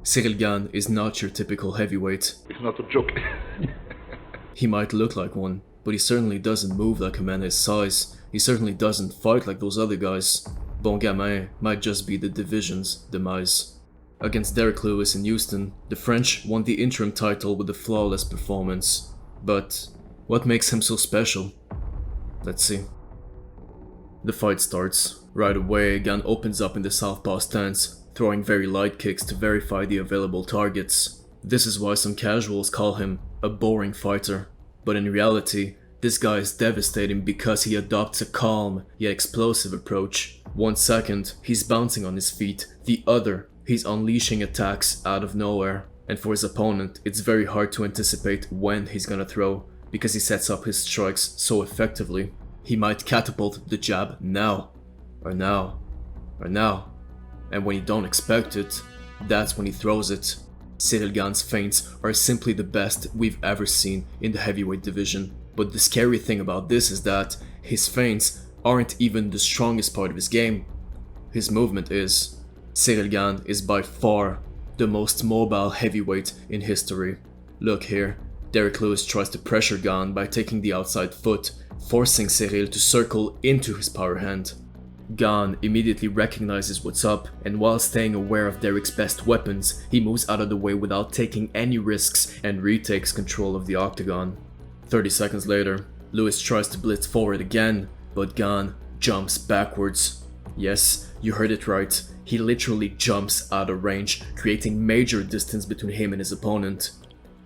Cyril Gane is not your typical heavyweight. It's not a joke. He might look like one, but he certainly doesn't move like a man his size. He certainly doesn't fight like those other guys. Bon Gamin might just be the division's demise. Against Derrick Lewis in Houston, the French won the interim title with a flawless performance. But what makes him so special? Let's see. The fight starts. Right away, Gane opens up in the southpaw stance, throwing very light kicks to verify the available targets. This is why some casuals call him a boring fighter. But in reality, this guy is devastating because he adopts a calm yet explosive approach. 1 second, he's bouncing on his feet. The other, he's unleashing attacks out of nowhere. And for his opponent, it's very hard to anticipate when he's gonna throw, because he sets up his strikes so effectively. He might catapult the jab now, or now, or now. And when you don't expect it, that's when he throws it. Cyril Gane's feints are simply the best we've ever seen in the heavyweight division. But the scary thing about this is that his feints aren't even the strongest part of his game. His movement is. Cyril Gane is by far the most mobile heavyweight in history. Look here, Derrick Lewis tries to pressure Gane by taking the outside foot, forcing Cyril to circle into his power hand. Gane immediately recognizes what's up, and while staying aware of Derrick's best weapons, he moves out of the way without taking any risks and retakes control of the octagon. 30 seconds later, Lewis tries to blitz forward again, but Gane jumps backwards. Yes, you heard it right, he literally jumps out of range, creating major distance between him and his opponent.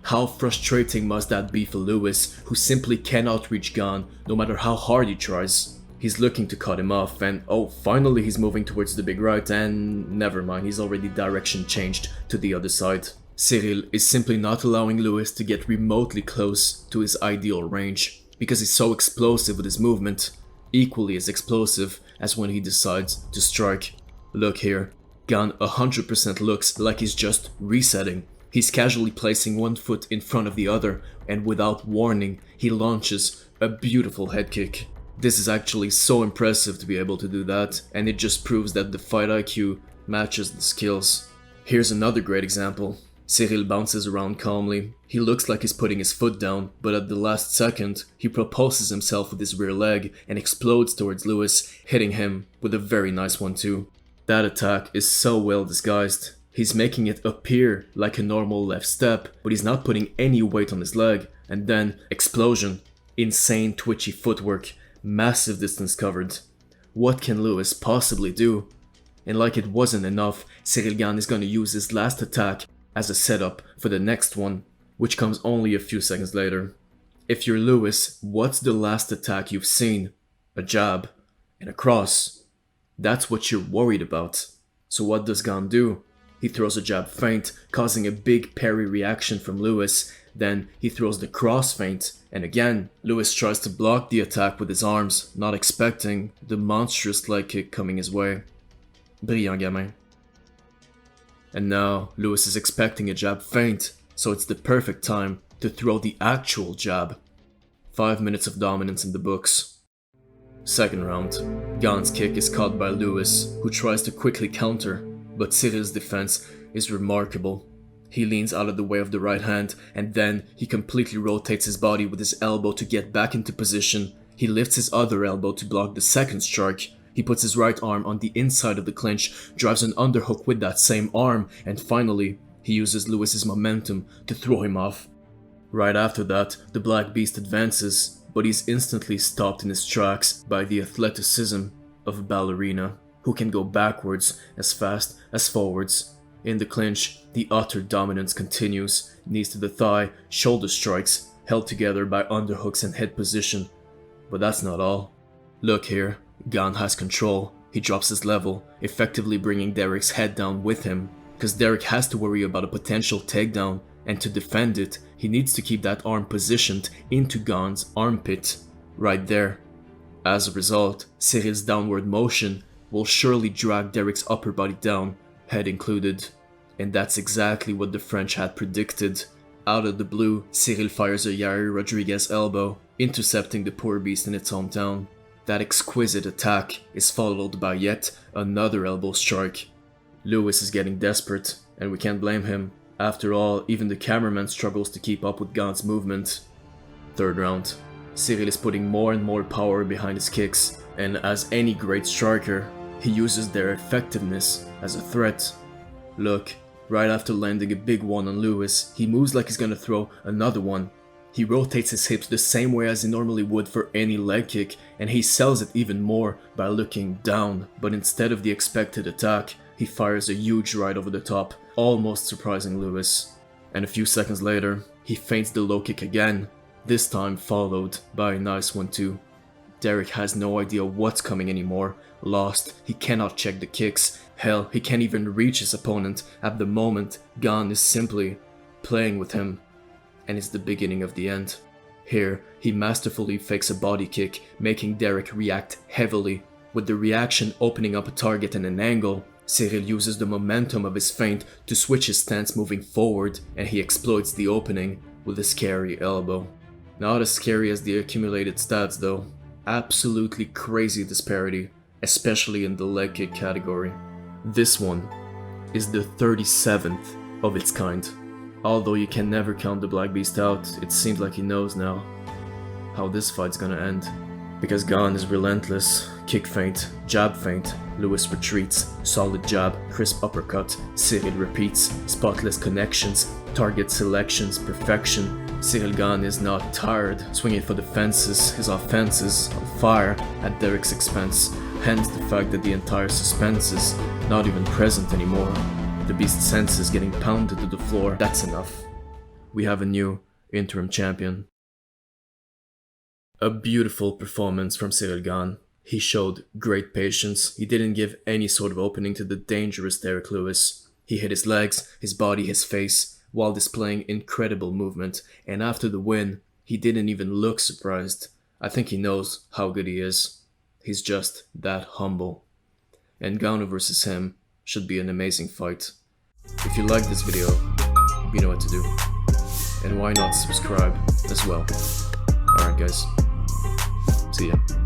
How frustrating must that be for Lewis, who simply cannot reach Gane no matter how hard he tries. He's looking to cut him off, and oh, finally he's moving towards the big right, and never mind, he's already direction changed to the other side. Cyril is simply not allowing Lewis to get remotely close to his ideal range, because he's so explosive with his movement, equally as explosive as when he decides to strike. Look here, Gane 100% looks like he's just resetting. He's casually placing one foot in front of the other, and without warning, he launches a beautiful head kick. This is actually so impressive to be able to do that, and it just proves that the fight IQ matches the skills. Here's another great example. Cyril bounces around calmly. He looks like he's putting his foot down, but at the last second, he propulses himself with his rear leg and explodes towards Lewis, hitting him with a very nice one too. That attack is so well disguised. He's making it appear like a normal left step, but he's not putting any weight on his leg. And then, explosion. Insane twitchy footwork. Massive distance covered. What can Lewis possibly do? And like it wasn't enough, Cyril Gane is going to use his last attack as a setup for the next one, which comes only a few seconds later. If you're Lewis, what's the last attack you've seen? A jab and a cross. That's what you're worried about. So what does Gane do? He throws a jab feint, causing a big parry reaction from Lewis. Then he throws the cross feint, and again, Lewis tries to block the attack with his arms, not expecting the monstrous leg kick coming his way. Brillant gamin. And now, Lewis is expecting a jab feint, so it's the perfect time to throw the actual jab. 5 minutes of dominance in the books. Second round. Gane's kick is caught by Lewis, who tries to quickly counter, but Cyril's defense is remarkable. He leans out of the way of the right hand, and then he completely rotates his body with his elbow to get back into position. He lifts his other elbow to block the second strike. He puts his right arm on the inside of the clinch, drives an underhook with that same arm, and finally, he uses Lewis's momentum to throw him off. Right after that, the Black Beast advances, but he's instantly stopped in his tracks by the athleticism of a ballerina, who can go backwards as fast as forwards. In the clinch, the utter dominance continues, knees to the thigh, shoulder strikes, held together by underhooks and head position. But that's not all. Look here, Gane has control. He drops his level, effectively bringing Derrick's head down with him, because Derrick has to worry about a potential takedown, and to defend it, he needs to keep that arm positioned into Gane's armpit, right there. As a result, Cyril's downward motion will surely drag Derrick's upper body down, head included. And that's exactly what the French had predicted. Out of the blue, Cyril fires a Yair Rodriguez elbow, intercepting the poor beast in its hometown. That exquisite attack is followed by yet another elbow strike. Lewis is getting desperate, and we can't blame him. After all, even the cameraman struggles to keep up with Gane's movement. Third round. Cyril is putting more and more power behind his kicks, and as any great striker, he uses their effectiveness as a threat. Look, right after landing a big one on Lewis, he moves like he's gonna throw another one. He rotates his hips the same way as he normally would for any leg kick, and he sells it even more by looking down, but instead of the expected attack, he fires a huge right over the top, almost surprising Lewis. And a few seconds later, he feints the low kick again, this time followed by a nice 1-2. Derrick has no idea what's coming anymore. Lost, he cannot check the kicks. Hell, he can't even reach his opponent. At the moment, Gane is simply playing with him. And it's the beginning of the end. Here, he masterfully fakes a body kick, making Derrick react heavily. With the reaction opening up a target and an angle, Cyril uses the momentum of his feint to switch his stance moving forward, and he exploits the opening with a scary elbow. Not as scary as the accumulated stats though. Absolutely crazy disparity, especially in the leg kick category. This one is the 37th of its kind. Although you can never count the Black Beast out, it seems like he knows now how this fight's gonna end. Because Gane is relentless. Kick feint, jab feint, Lewis retreats, solid jab, crisp uppercut, Cyril repeats, spotless connections, target selections, perfection. Cyril Gane is not tired, swinging for the fences, his offense is on fire at Derrick's expense, hence the fact that the entire suspense is not even present anymore. The beast's senses getting pounded to the floor, that's enough. We have a new interim champion. A beautiful performance from Cyril Gane. He showed great patience, he didn't give any sort of opening to the dangerous Derrick Lewis. He hit his legs, his body, his face, while displaying incredible movement, and after the win, he didn't even look surprised. I think he knows how good he is. He's just that humble. And Gane versus him should be an amazing fight. If you like this video, you know what to do. And why not subscribe as well. Alright guys, see ya.